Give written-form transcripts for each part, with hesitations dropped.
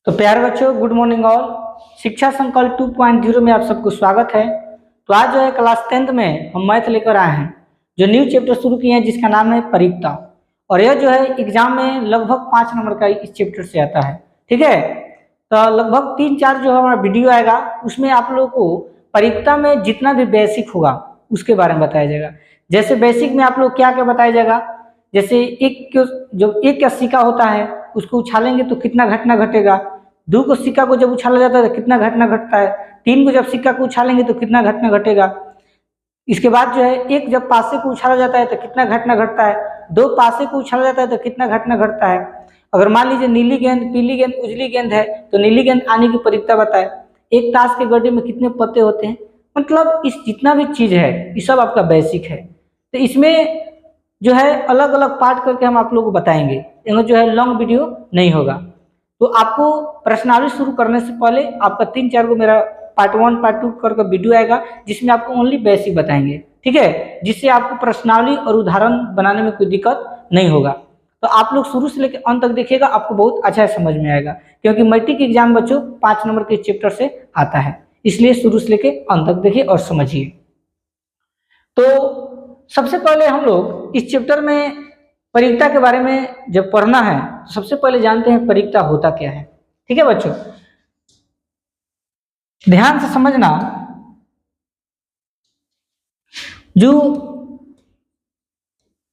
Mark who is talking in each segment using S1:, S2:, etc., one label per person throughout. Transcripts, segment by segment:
S1: तो प्यारे बच्चों, गुड मॉर्निंग ऑल। शिक्षा संकल्प 2.0 में आप सबको स्वागत है। तो आज जो है क्लास 10th में हम मैथ लेकर आए हैं, जो न्यू चैप्टर शुरू किए हैं जिसका नाम है परिक्ता। और यह जो है एग्जाम में लगभग 5 नंबर का इस चैप्टर से आता है। ठीक है, तो लगभग 3-4 जो हमारा वीडियो आएगा उसमें आप लोगों को परिक्ता में जितना भी बेसिक होगा उसके बारे में बताया जाएगा। जैसे बेसिक में आप लोग क्या क्या बताया जाएगा, जैसे एक का सिक्का होता है उसको उछालेंगे तो कितना घटना घटेगा, 2 को सिक्का को जब उछाला जाता है तो कितना घटना घटता है, 3 को जब सिक्का को उछालेंगे तो कितना घटना घटेगा। इसके बाद जो है एक जब पासे को उछाला जाता है तो कितना घटना घटता है, 2 पासे को उछाला जाता है तो कितना घटना घटता है। अगर मान लीजिए नीली गेंद, पीली गेंद, उजली गेंद है तो नीली गेंद आने की परिक्ता बताए। एक ताश के गड्ढे में कितने पत्ते होते हैं, मतलब इस जितना भी चीज है ये सब आपका बेसिक है। तो इसमें जो है अलग अलग पार्ट करके हम आप लोगों को बताएंगे, यहाँ जो है लॉन्ग वीडियो नहीं होगा। तो आपको प्रश्नावली शुरू करने से पहले आपका 3-4 को मेरा पार्ट 1 पार्ट 2 करके वीडियो आएगा जिसमें आपको ओनली बेसिक बताएंगे। ठीक है, जिससे आपको प्रश्नावली और उदाहरण बनाने में कोई दिक्कत नहीं होगा। तो आप लोग शुरू से लेकर अंत तक देखिएगा, आपको बहुत अच्छा समझ में आएगा, क्योंकि मैट्रिक एग्जाम बच्चों 5 नंबर के चैप्टर से आता है, इसलिए शुरू से लेकर अंत तक देखिए और समझिए। तो सबसे पहले हम लोग इस चैप्टर में परिक्ता के बारे में जब पढ़ना है तो सबसे पहले जानते हैं परिक्ता होता क्या है। ठीक है बच्चों, ध्यान से समझना। जो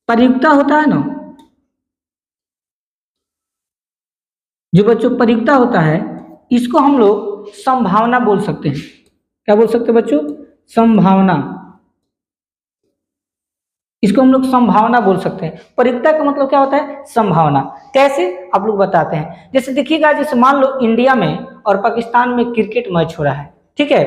S1: परिक्ता होता है ना, जो बच्चों परिक्ता होता है इसको हम लोग संभावना बोल सकते हैं। क्या बोल सकते हैं बच्चों? संभावना। इसको हम लोग संभावना बोल सकते हैं। परिक्ता का मतलब क्या होता है? संभावना। कैसे आप लोग बताते हैं। जैसे देखिएगा, जैसे मान लो इंडिया में और पाकिस्तान में क्रिकेट मैच हो रहा है, ठीक है,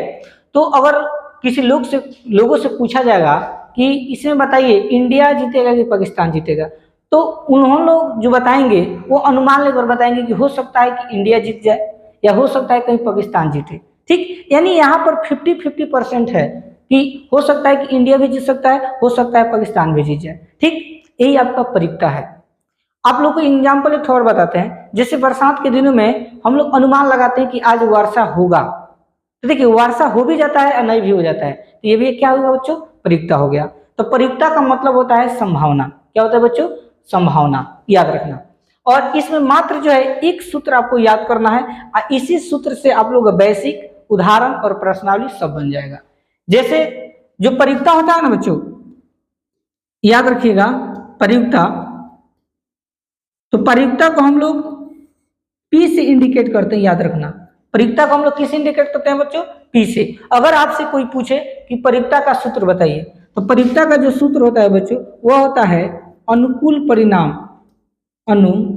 S1: तो अगर किसी लोगों से पूछा जाएगा कि इसमें बताइए इंडिया जीतेगा कि पाकिस्तान जीतेगा, तो उन्होंने लोग जो बताएंगे वो अनुमान लेकर बताएंगे कि हो सकता है कि इंडिया जीत जाए या हो सकता है कहीं पाकिस्तान जीते। ठीक, यानी यहाँ पर 50-50% है कि हो सकता है कि इंडिया भी जीत सकता है, हो सकता है पाकिस्तान भी जीत जाए। ठीक, यही आपका परिक्ता है। आप लोग को एग्जाम्पल एक और बताते हैं। जैसे बरसात के दिनों में हम लोग अनुमान लगाते हैं कि आज वर्षा होगा, तो देखिए वर्षा हो भी जाता है और नहीं भी हो जाता है, तो ये भी क्या होगा बच्चों? परिक्ता हो गया। तो परिक्ता का मतलब होता है संभावना। क्या होता है बच्चों? संभावना, याद रखना। और इसमें मात्र जो है एक सूत्र आपको याद करना है और इसी सूत्र से आप लोग बेसिक, उदाहरण और प्रश्नावली सब बन जाएगा। जैसे जो परिक्ता होता है ना बच्चों, याद रखिएगा परिक्ता, तो परिक्ता को हम लोग P से इंडिकेट करते हैं। याद रखना, परिक्ता को हम लोग किस इंडिकेट करते हैं बच्चों? P से। अगर आपसे कोई पूछे कि परिक्ता का सूत्र बताइए, तो परिक्ता का जो सूत्र होता है बच्चों वह होता है अनुकूल परिणाम। अनुकूल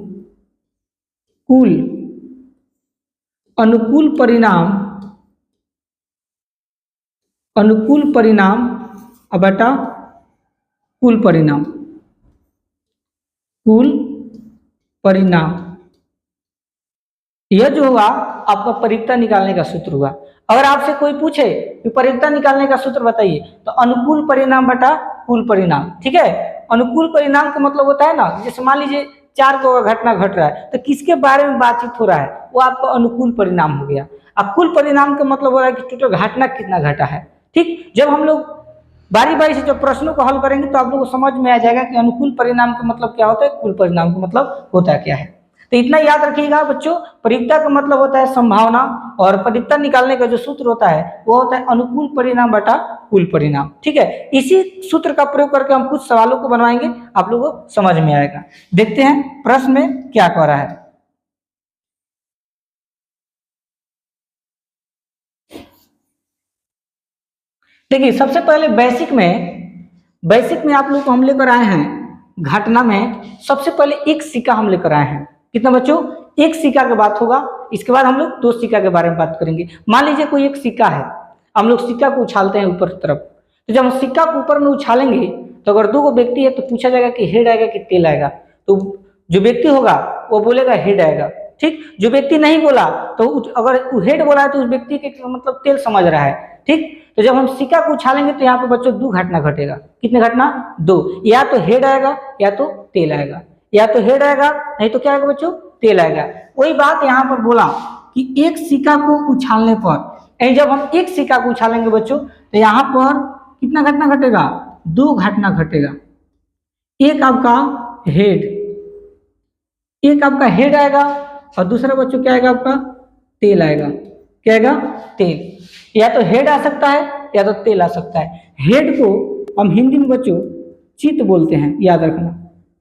S1: परिणाम बटा कुल परिणाम। यह जो होगा आपका परिक्ता निकालने का सूत्र हुआ। अगर आपसे कोई पूछे कि परिक्ता निकालने का सूत्र बताइए, तो अनुकूल परिणाम बटा कुल परिणाम। ठीक है, अनुकूल परिणाम का मतलब होता है ना, जैसे मान लीजिए 4 को घटना घट रहा है तो किसके बारे में बातचीत हो रहा है, वो आपका अनुकूल परिणाम हो गया। अब कुल परिणाम का मतलब हो रहा है कि टोटल घटना कितना घटा है। ठीक, जब हम लोग बारी बारी से जब प्रश्नों को हल करेंगे तो आप लोगों को समझ में आ जाएगा कि अनुकूल परिणाम का मतलब क्या होता है, कुल परिणाम का मतलब होता क्या है। तो इतना याद रखिएगा बच्चों, परिक्ता का मतलब होता है संभावना और परिक्ता निकालने का जो सूत्र होता है वो होता है अनुकूल परिणाम बटा कुल परिणाम। ठीक है, इसी सूत्र का प्रयोग करके हम कुछ सवालों को बनवाएंगे, आप लोगों को समझ में आएगा। देखते हैं प्रश्न में क्या कह रहा है। देखिए सबसे पहले बेसिक में आप लोग को हम लेकर आए हैं घटना में सबसे पहले एक सिक्का हम लेकर आए हैं। कितना बच्चों? एक सिक्का की बात होगा। इसके बाद हम लोग 2 सिक्का के बारे में बात करेंगे। मान लीजिए कोई एक सिक्का है, हम लोग सिक्का को उछालते हैं ऊपर की तरफ, तो जब हम सिक्का को ऊपर में उछालेंगे तो अगर 2 व्यक्ति है तो पूछा जाएगा कि हेड आएगा कि टेल आएगा, तो जो व्यक्ति होगा वो बोलेगा हेड आएगा। ठीक, जो व्यक्ति नहीं बोला तो अगर हेड बोला है तो उस व्यक्ति के मतलब टेल समझ रहा है। ठीक, तो जब हम सिक्का को उछालेंगे तो यहाँ पे बच्चों 2 घटना घटेगा। कितने घटना? 2, या तो हेड आएगा या तो टेल आएगा, या तो हेड आएगा नहीं तो क्या आएगा बच्चों? टेल आएगा। वही बात यहाँ पर बोला कि एक सिक्का को उछालने पर, जब हम एक सिक्का को उछालेंगे बच्चों तो यहाँ पर कितना घटना घटेगा, 2 घटना घटेगा। एक आपका हेड, एक आपका हेड आएगा और दूसरा बच्चों क्या आएगा आपका, टेल आएगा। क्या आएगा, टेल। या तो हेड आ सकता है या तो टेल आ सकता है। हेड को हम हिंदी में बच्चों चित बोलते हैं, याद रखना।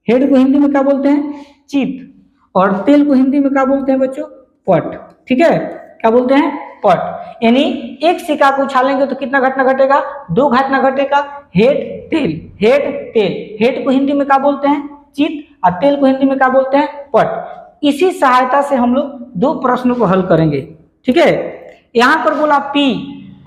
S1: हेड को हिंदी में क्या बोलते हैं, चित, और टेल को हिंदी में क्या बोलते हैं बच्चों, पट। ठीक है, क्या बोलते हैं, पट। यानी एक सिक्का को उछालेंगे तो कितना घटना घटेगा, 2 घटना घटेगा। Head tail, head tail. Head को हिंदी में क्या बोलते हैं, चित, और टेल को हिंदी में क्या बोलते हैं, पट। इसी सहायता से हम लोग 2 प्रश्नों को हल करेंगे। ठीक है, यहाँ पर बोला पी,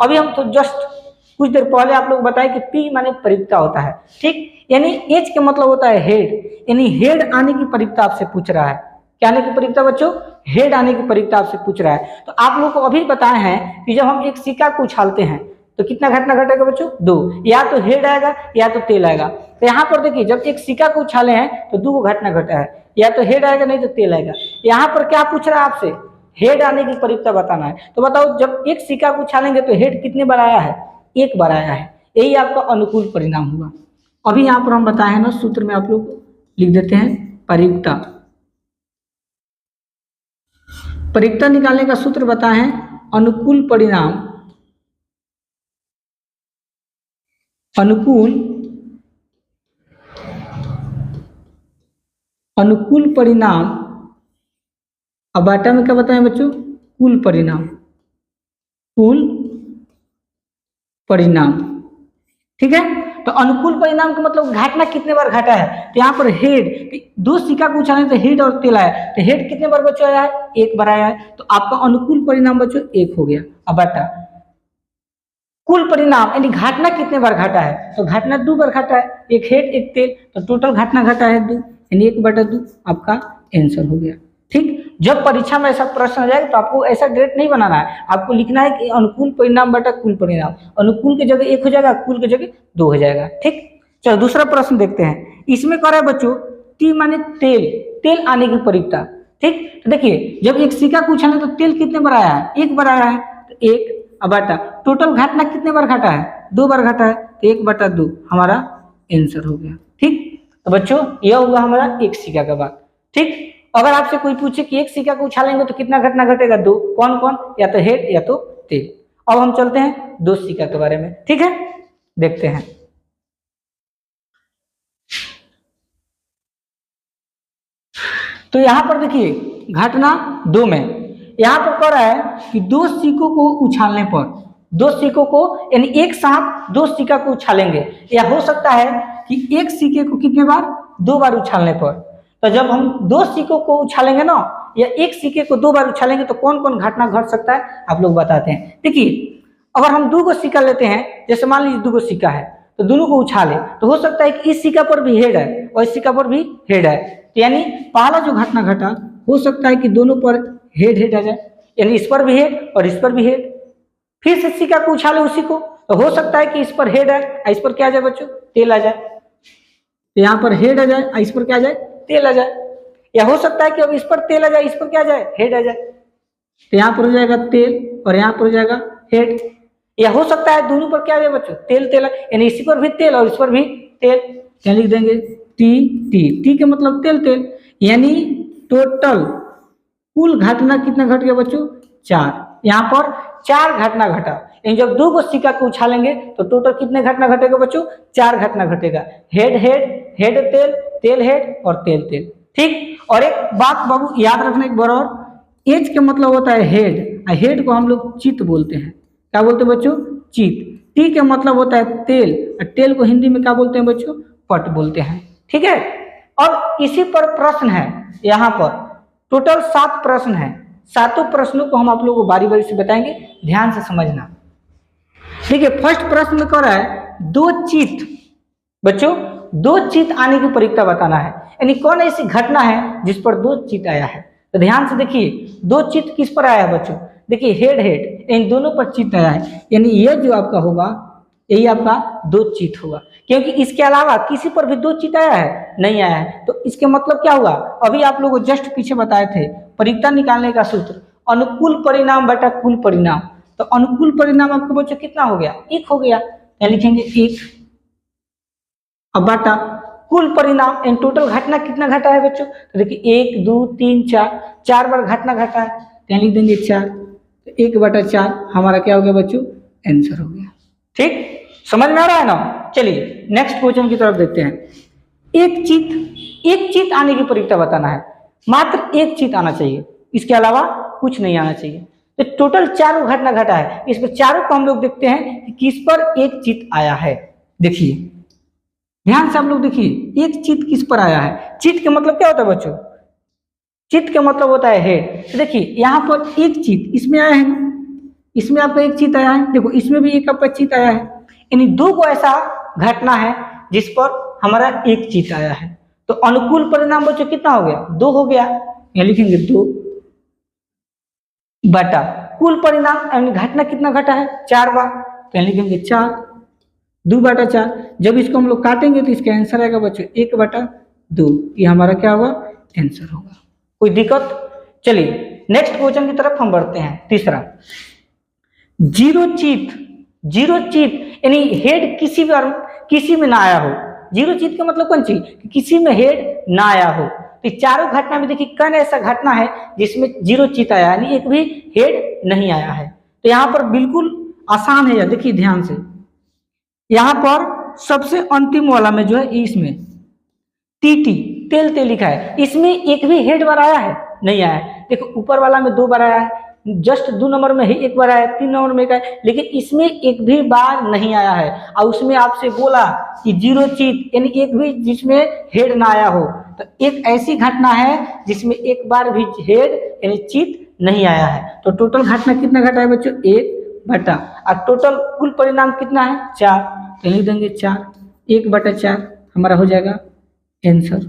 S1: अभी हम तो जस्ट कुछ देर पहले आप लोग बताए कि पी माने परिक्ता होता है। ठीक, यानी एच का मतलब होता है हेड, यानी हेड आने की परिक्ता आपसे पूछ रहा है। क्या आने की परिक्ता बच्चों, हेड आने की परिक्ता आपसे पूछ रहा है। तो आप लोग को अभी बताए हैं कि जब हम एक सिक्का को उछालते हैं तो कितना घटना घटेगा बच्चों, 2, या तो हेड आएगा या तो टेल आएगा। तो यहाँ पर देखिए जब एक सिक्का को उछाले हैं तो 2 घटना घटा है, या तो हेड आएगा नहीं तो टेल आएगा। यहाँ पर क्या पूछ रहा है आपसे, हेड आने की परिक्ता बताना है। तो बताओ जब एक सिक्का को उछालेंगे तो हेड कितने बार आया है, 1 बार आया है। यही आपका अनुकूल परिणाम हुआ। अभी यहाँ पर हम बताए हैं ना, सूत्र में आप लोग लिख देते हैं परिक्ता। परिक्ता निकालने का सूत्र बताए हैं अनुकूल परिणाम, अनुकूल परिणाम। अब बाटा में क्या बताएं बच्चों, कुल परिणाम, कुल परिणाम। ठीक है, तो अनुकूल परिणाम का मतलब घटना कितने बार घटा है। तो यहाँ पर हेड, 2 सिक्का को उछाले तो हेड और टेल आया, तो हेड कितने बार बच्चों आया है, 1 बार आया है। तो आपका अनुकूल परिणाम बच्चों 1 हो गया। अब बाटा कुल परिणाम यानी घटना कितने बार घटा है, तो घटना 2 बार घटा है, एक हेड एक टेल, तो टोटल घटना घटा है 2, यानी 1/2 आपका आंसर हो गया। ठीक, जब परीक्षा में ऐसा प्रश्न आ जाएगा तो आपको ऐसा डायरेक्ट नहीं बनाना है, आपको लिखना है कि अनुकूल परिणाम बटा कुल परिणाम। अनुकूल की जगह 1 हो जाएगा, कुल की जगह 2 हो जाएगा। ठीक, चलो दूसरा प्रश्न देखते हैं। इसमें कह रहा है बच्चों टी माने तेल, तेल आने की परिक्ता। ठीक, तो देखिए जब एक सिक्का को उछाले तो तेल कितने बार आया है, 1 बार आया है, तो 1 बटा टोटल घटना कितने बार घटा है, 2 बार घटा है, तो 1/2 हमारा आंसर हो गया। ठीक, तो बच्चों यह हुआ हमारा एक सिक्का का बात। ठीक, अगर आपसे कोई पूछे कि एक सिक्का को उछालेंगे तो कितना घटना घटेगा, 2, कौन कौन, या तो हेड या तो टेल। अब हम चलते हैं 2 सिक्का के बारे में। ठीक है, देखते हैं। तो यहाँ पर देखिए घटना 2 में यहाँ पर कह रहा है कि 2 सिक्कों को उछालने पर, 2 सिक्कों को यानी एक साथ 2 सिक्का को उछालेंगे, या हो सकता है कि एक सिक्के को कितने बार, 2 बार उछालने पर। तो जब हम 2 सिक्कों को उछालेंगे ना, या एक सिक्के को 2 बार उछालेंगे तो कौन कौन घटना घट सकता है आप लोग बताते हैं। देखिए अगर हम 2 सिक्का लेते हैं, जैसे मान लीजिए 2 सिक्का है तो दोनों को उछाले, तो हो सकता है कि इस सिक्का पर भी हेड है और इस सिक्का पर भी हेड है, तो यानी पहला जो घटना घटा हो सकता है कि दोनों पर हेड हेड आ जाए, यानी इस पर भी हेड और इस पर भी हेड। फिर से सिक्का को उछाले उसी को, तो हो सकता है कि इस पर हेड है, इस पर क्या आ जाए बच्चों, टेल आ जाए। तो यहाँ पर हेड आ जाए, इस पर क्या आ जाए, टेल आ जाए। या हो सकता है कि अब इस पर तेल आ जाए, इस पर क्या आ जाए, हेड आ जाए। तो यहाँ पर हो जाएगा तेल और यहाँ पर हो जाएगा हेड। या हो सकता है दोनों पर क्या आ जाए बच्चों, तेल तेल, यानी इसी पर भी तेल और इस पर भी तेल। क्या लिख देंगे, टी टी, टी के मतलब तेल तेल, यानी टोटल कुल घटना कितना घट गया बच्चों, 4। यहाँ पर 4 घटना घटा, यानी जब 2 सिक्का को उछालेंगे तो टोटल कितने घटना घटेगा बच्चों, 4 घटना घटेगा। हेड हेड, हेड तेल, तेल हेड और तेल तेल। ठीक, और एक बात बाबू याद रखने के बराबर, एच का मतलब होता है हेड, हेड को हम लोग चित बोलते हैं। क्या बोलते हैं बच्चों, चित। टी का मतलब होता है तेल, और तेल को हिंदी में क्या बोलते हैं बच्चों, पट बोलते हैं। ठीक है, और इसी पर प्रश्न है, यहाँ पर टोटल 7 प्रश्न है। 7 प्रश्नों को हम आप लोगों को बारी बारी से बताएंगे, ध्यान से समझना। देखिए फर्स्ट प्रश्न में कह रहा है 2 चित, बच्चों 2 चित आने की परिक्ता बताना है, यानी कौन ऐसी घटना है जिस पर 2 चित आया है। तो ध्यान से देखिए 2 चित किस पर आया है बच्चों, देखिए हेड हेड, इन दोनों पर चित आया है, यानी यह जो आपका होगा यही आपका 2 चित होगा, क्योंकि इसके अलावा किसी पर भी 2 चित आया है, नहीं आया है। तो इसके मतलब क्या हुआ, अभी आप लोगों को जस्ट पीछे बताए थे परिक्ता निकालने का सूत्र, अनुकूल परिणाम बटा कुल परिणाम। तो अनुकूल परिणाम आपके बच्चों कितना हो गया, 1 हो गया, यहाँ लिखेंगे 1। अब बटा कुल परिणाम इन टोटल घटना कितना घटा है बच्चों, तो देखिए 1 2 3 4, 4 बार घटना घटा है, तो यहाँ लिख देंगे 4। तो 1/4 हमारा क्या हो गया बच्चों, आंसर हो गया। ठीक, समझ में आ रहा है ना। चलिए नेक्स्ट क्वेश्चन की तरफ देखते हैं। एक चित आने की प्रक्रिया बताना है, मात्र एक चित आना चाहिए, इसके अलावा कुछ नहीं आना चाहिए। तो टोटल 4 घटना घटा है, इसमें चारों को हम लोग देखते हैं कि किस पर एक चित आया है। देखिए ध्यान से आप लोग देखिए, एक चित किस पर आया है। चित का मतलब क्या होता है बच्चों, चित का मतलब होता है हेड। तो देखिए यहाँ पर एक चित इसमें आया है ना, इसमें आपका एक चित आया है, देखो इसमें भी एक आपका चित आया है, यानी 2 को ऐसा घटना है जिस पर हमारा एक चित आया है। तो अनुकूल परिणाम बच्चों कितना हो गया, 2 हो गया, यहाँ लिखेंगे 2 बटा कुल परिणाम घटना कितना घटा है, 4 बार, तो यहाँ लिखेंगे 4 2/4। जब इसको हम लोग काटेंगे तो इसका आंसर आएगा बच्चों 1/2। ये हमारा क्या होगा, आंसर होगा। कोई दिक्कत। चलिए नेक्स्ट क्वेश्चन की तरफ हम बढ़ते हैं। तीसरा, जीरो चित यानी हेड किसी में ना आया हो। जीरो चित का मतलब कौन चीज, किसी में हेड ना आया हो। तो चारों घटना में देखिए कौन ऐसा घटना है जिसमें जीरो चित आया, यानी एक भी हेड नहीं आया है। तो यहाँ पर बिल्कुल आसान है, देखिए ध्यान से, यहाँ पर सबसे अंतिम वाला में जो है इसमें टीटी तेल लिखा है, इसमें एक भी हेड बार आया है, नहीं आया है। देखो ऊपर वाला में 2 बार आया है, जस्ट 2 नंबर में ही 1 बार आया है, 3 नंबर में 1 आया है, लेकिन इसमें एक भी बार नहीं आया है। और उसमें आपसे बोला कि जीरो चित यानी एक भी जिसमें हेड ना आया हो। तो एक ऐसी घटना है जिसमें एक बार भी हेड यानी चित नहीं आया है। तो टोटल घटना कितना घटा है बच्चों, 1 और टोटल कुल परिणाम कितना है, 4, तो लिख देंगे 4, 1/4 हमारा हो जाएगा आंसर।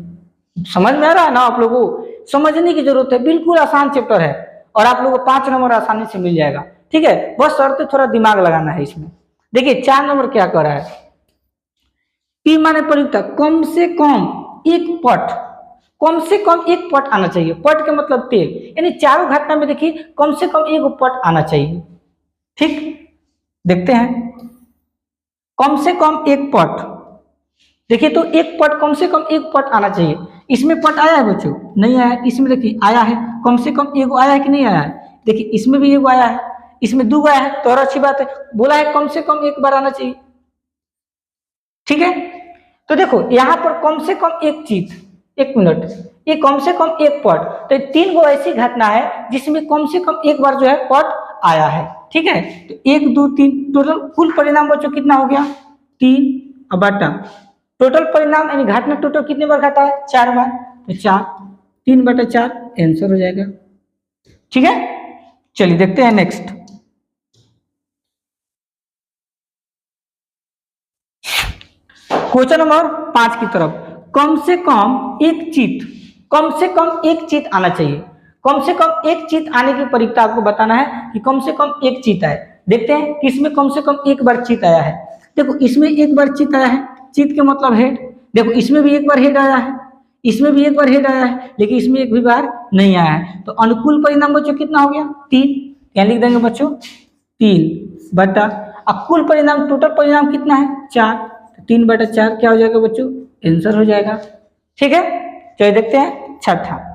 S1: समझ में आ रहा है ना आप लोगों को, समझने की जरूरत है, बिल्कुल आसान चैप्टर है और आप लोगों को 5 नंबर आसानी से मिल जाएगा। ठीक है, बस शर्त थोड़ा दिमाग लगाना है इसमें। देखिए 4 नंबर क्या कर रहा है, पी माने प्रयुक्त, कम से कम एक पट आना चाहिए। पट का मतलब तेल, यानी चारों घटना में देखिए कम से कम एक पट आना चाहिए। ठीक, देखते हैं, कम से कम एक पट, देखिए तो एक पट कम से कम एक पट आना चाहिए। इसमें पट आया है बच्चों, नहीं आया। इसमें देखिए आया है, कम से कम एक आया है कि नहीं आया है, देखिए इसमें भी एक आया है, इसमें 2 आया है, तो और अच्छी बात है, बोला है कम से कम एक बार आना चाहिए। ठीक है, तो देखो यहाँ पर कम से कम एक चीज, 1 मिनट, ये कम से कम एक पट, तो 3 गो ऐसी घटना है जिसमें कम से कम एक बार जो है पट आया है। ठीक है, तो 1 2 3 टोटल कुल परिणाम बच्चों कितना हो गया, 3 बटा टोटल परिणाम यानी घटना टोटल कितने बार घटा है, 4 बार, तो 4 3/4 आंसर हो जाएगा। ठीक है, चलिए देखते हैं नेक्स्ट। क्वेश्चन नंबर 5 की तरफ, कम से कम एक चित आना चाहिए। कम से कम एक चित आने की प्रक्रिया आपको बताना है कि कम से कम एक चित आए। देखते हैं किसमें कम से कम एक बार चित आया है। देखो इसमें एक बार चित आया है, चित के मतलब हेड। देखो इसमें भी एक बार हेड आया है, इसमें भी एक बार हेड आया है, लेकिन इसमें एक भी बार नहीं आया है। तो अनुकूल परिणाम बच्चों कितना हो गया, 3, क्या लिख देंगे बच्चों 3 बटा, अब कुल परिणाम टोटल परिणाम कितना है, 4, तो 3/4 क्या हो जाएगा बच्चों, आंसर हो जाएगा। ठीक है, चलिए देखते हैं छठा,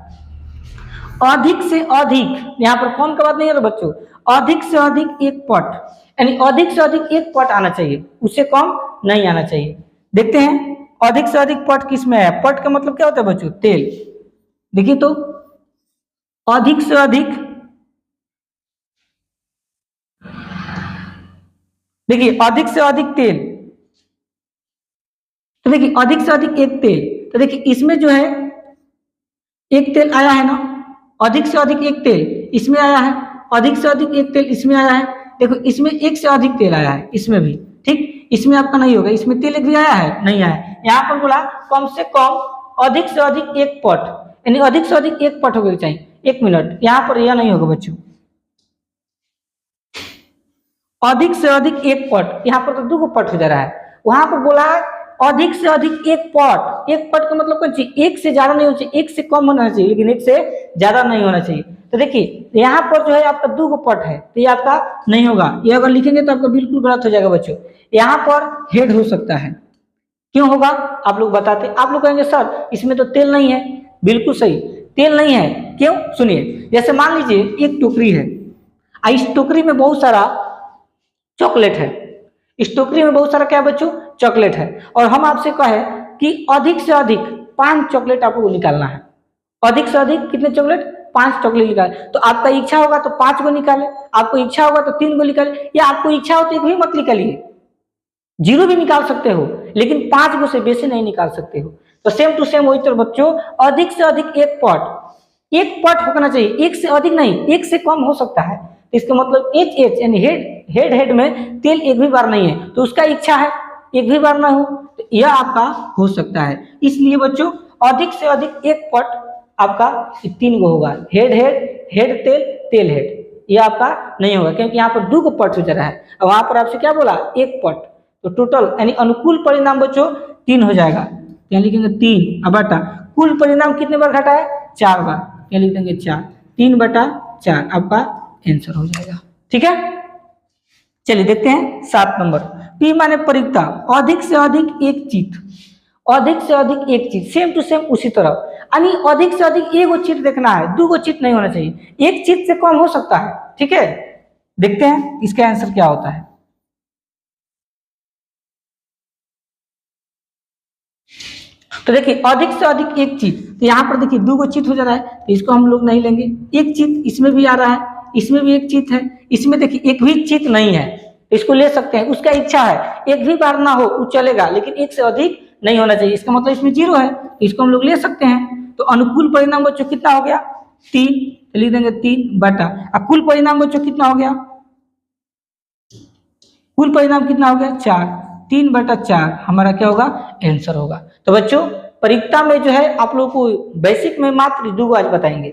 S1: अधिक से अधिक, यहाँ पर कौन का बात नहीं है तो बच्चों, अधिक से अधिक एक पट, यानी अधिक से अधिक एक पट आना चाहिए, उससे कम नहीं आना चाहिए। देखते हैं अधिक से अधिक पट किस में है। पट का मतलब क्या होता है बच्चों, तेल। देखिए तो अधिक से अधिक, देखिए अधिक से अधिक तेल, तो देखिए अधिक से अधिक एक तेल, तो देखिए इसमें जो है एक तेल आया है ना, अधिक से अधिक एक तेल इसमें आया है, अधिक से अधिक एक तेल इसमें आया है। देखो इसमें एक से अधिक तेल आया है, इसमें भी। ठीक, इसमें आपका नहीं होगा, इसमें तेल एक भी आया है, नहीं आया है। यहाँ पर बोला कम से कम अधिक से अधिक एक पट, यानी अधिक से अधिक एक पट होगा चाहिए। 1 मिनट, यहाँ पर यह नहीं होगा बच्चों, अधिक से अधिक एक पट, यहाँ पर तो 2 पट हो जा रहा है। वहां पर बोला अधिक से अधिक एक पट, एक पट का मतलब कौन चाहिए, एक से ज्यादा नहीं होना चाहिए, एक से कम होना चाहिए, लेकिन एक से ज्यादा नहीं होना चाहिए। तो देखिए यहाँ पर जो है आपका 2 गो पट है, तो ये आपका नहीं होगा, ये अगर लिखेंगे तो आपका बिल्कुल गलत हो जाएगा बच्चों। यहाँ पर हेड हो सकता है, क्यों होगा आप लोग बताते, आप लोग कहेंगे सर इसमें तो तेल नहीं है, बिल्कुल सही, तेल नहीं है, क्यों, सुनिए। जैसे मान लीजिए एक टोकरी है, इस टोकरी में बहुत सारा चॉकलेट है, इस टोकरी में बहुत सारा क्या बच्चों, चॉकलेट है, और हम आपसे कहे कि अधिक से अधिक 5 चॉकलेट आपको निकालना है, अधिक से अधिक कितने चॉकलेट, 5 चॉकलेट निकाले, तो आपका इच्छा होगा तो 5 को निकाले, आपको इच्छा होगा तो 3 को निकाले, या आपको इच्छा हो तो एक भी मत निकालिए, 0 भी निकाल सकते हो, लेकिन 5 गो से बेसी नहीं निकाल सकते हो। तो सेम टू सेम वही तरह बच्चों, अधिक से अधिक एक पट होना चाहिए, एक से अधिक नहीं, एक से कम हो सकता है, इसका मतलब एच यानी हेड में तेल एक भी बार नहीं है, तो उसका इच्छा है एक भी बार ना हो, तो यह आपका हो सकता है। इसलिए बच्चों अधिक से अधिक एक पट आपका 3 गो होगा, हेड तेल हेड, यह आपका नहीं होगा, क्योंकि यहाँ पर 2 गो पट हो जा रहा है, और वहां पर आपसे क्या बोला, एक पट, तो टोटल यानी अनुकूल परिणाम बच्चों 3 हो जाएगा, क्या लिखेंगे 3, अब बटा कुल परिणाम कितने बार घटा है, 4 बार, क्या लिख देंगे 4, 3/4 आपका आंसर हो जाएगा। ठीक है, चलिए देखते हैं 7 नंबर, पी माने परिकता, अधिक से अधिक एक चीज, अधिक से अधिक एक चीज, सेम टू सेम उसी तरह, यानी अधिक से अधिक एक चीज देखना है, 2 गो चीज नहीं होना चाहिए, एक चीज से कम हो सकता है। ठीक है, देखते हैं इसका आंसर क्या होता है। तो देखिए अधिक से अधिक एक चीज, तो यहाँ पर देखिए 2 गो चीज हो जा रहा है, तो इसको हम लोग नहीं लेंगे, एक चीज इसमें भी आ रहा है, इसमें भी एक चीज है, इसमें देखिए एक भी चीज नहीं है, इसको ले सकते हैं, उसका इच्छा है एक भी बार ना हो वो चलेगा, लेकिन एक से अधिक नहीं होना चाहिए, इसका मतलब इसमें 0 है, इसको हम लोग ले सकते हैं। तो अनुकूल परिणाम बच्चों कितना हो गया, 3, लिख देंगे 3/, और कुल परिणाम बच्चों कितना हो गया, कुल परिणाम कितना हो गया 4, 3/4 हमारा क्या होगा, आंसर होगा। तो बच्चों परीक्षा में जो है आप लोग को बेसिक में मात्र 2 गो आज बताएंगे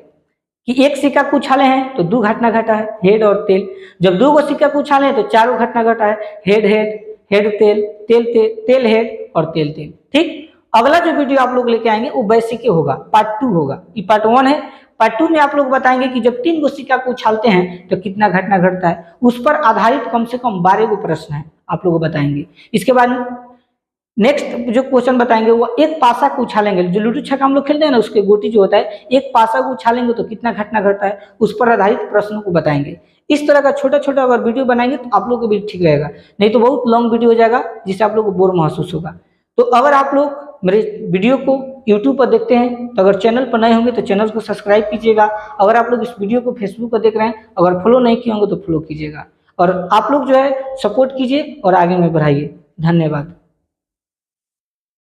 S1: कि एक सिक्का को उछाले हैं तो 2 घटना घटा है, हेड और तेल, जब 2 गो सिक्का को उछाले हैं तो 4 घटना घटा है, हेड तेल हेड और तेल। ठीक, अगला जो वीडियो आप लोग लेके आएंगे वो बेसिक ही होगा, पार्ट 2 होगा, ये पार्ट 1 है, पार्ट 2 में आप लोग बताएंगे कि जब 3 गो सिक्का को उछालते हैं तो कितना घटना घटता है, उस पर आधारित कम से कम 12 गो प्रश्न है आप लोग को बताएंगे। इसके बाद नेक्स्ट जो क्वेश्चन बताएंगे वो एक पासा को उछालेंगे, जो लूडो छक्का हम लोग खेलते हैं ना, उसके गोटी जो होता है, एक पासा को उछालेंगे तो कितना घटना घटता है, उस पर आधारित प्रश्नों को बताएंगे। इस तरह का छोटा छोटा अगर वीडियो बनाएंगे तो आप लोग को भी ठीक रहेगा, नहीं तो बहुत लॉन्ग वीडियो हो जाएगा जिससे आप लोग को बोर महसूस होगा। तो अगर आप लोग मेरे वीडियो को यूट्यूब पर देखते हैं तो अगर चैनल पर नए होंगे तो चैनल को सब्सक्राइब कीजिएगा, अगर आप लोग इस वीडियो को फेसबुक पर देख रहे हैं अगर फॉलो नहीं किए होंगे तो फॉलो कीजिएगा, और आप लोग जो है सपोर्ट कीजिए और आगे में बढ़ाइए। धन्यवाद।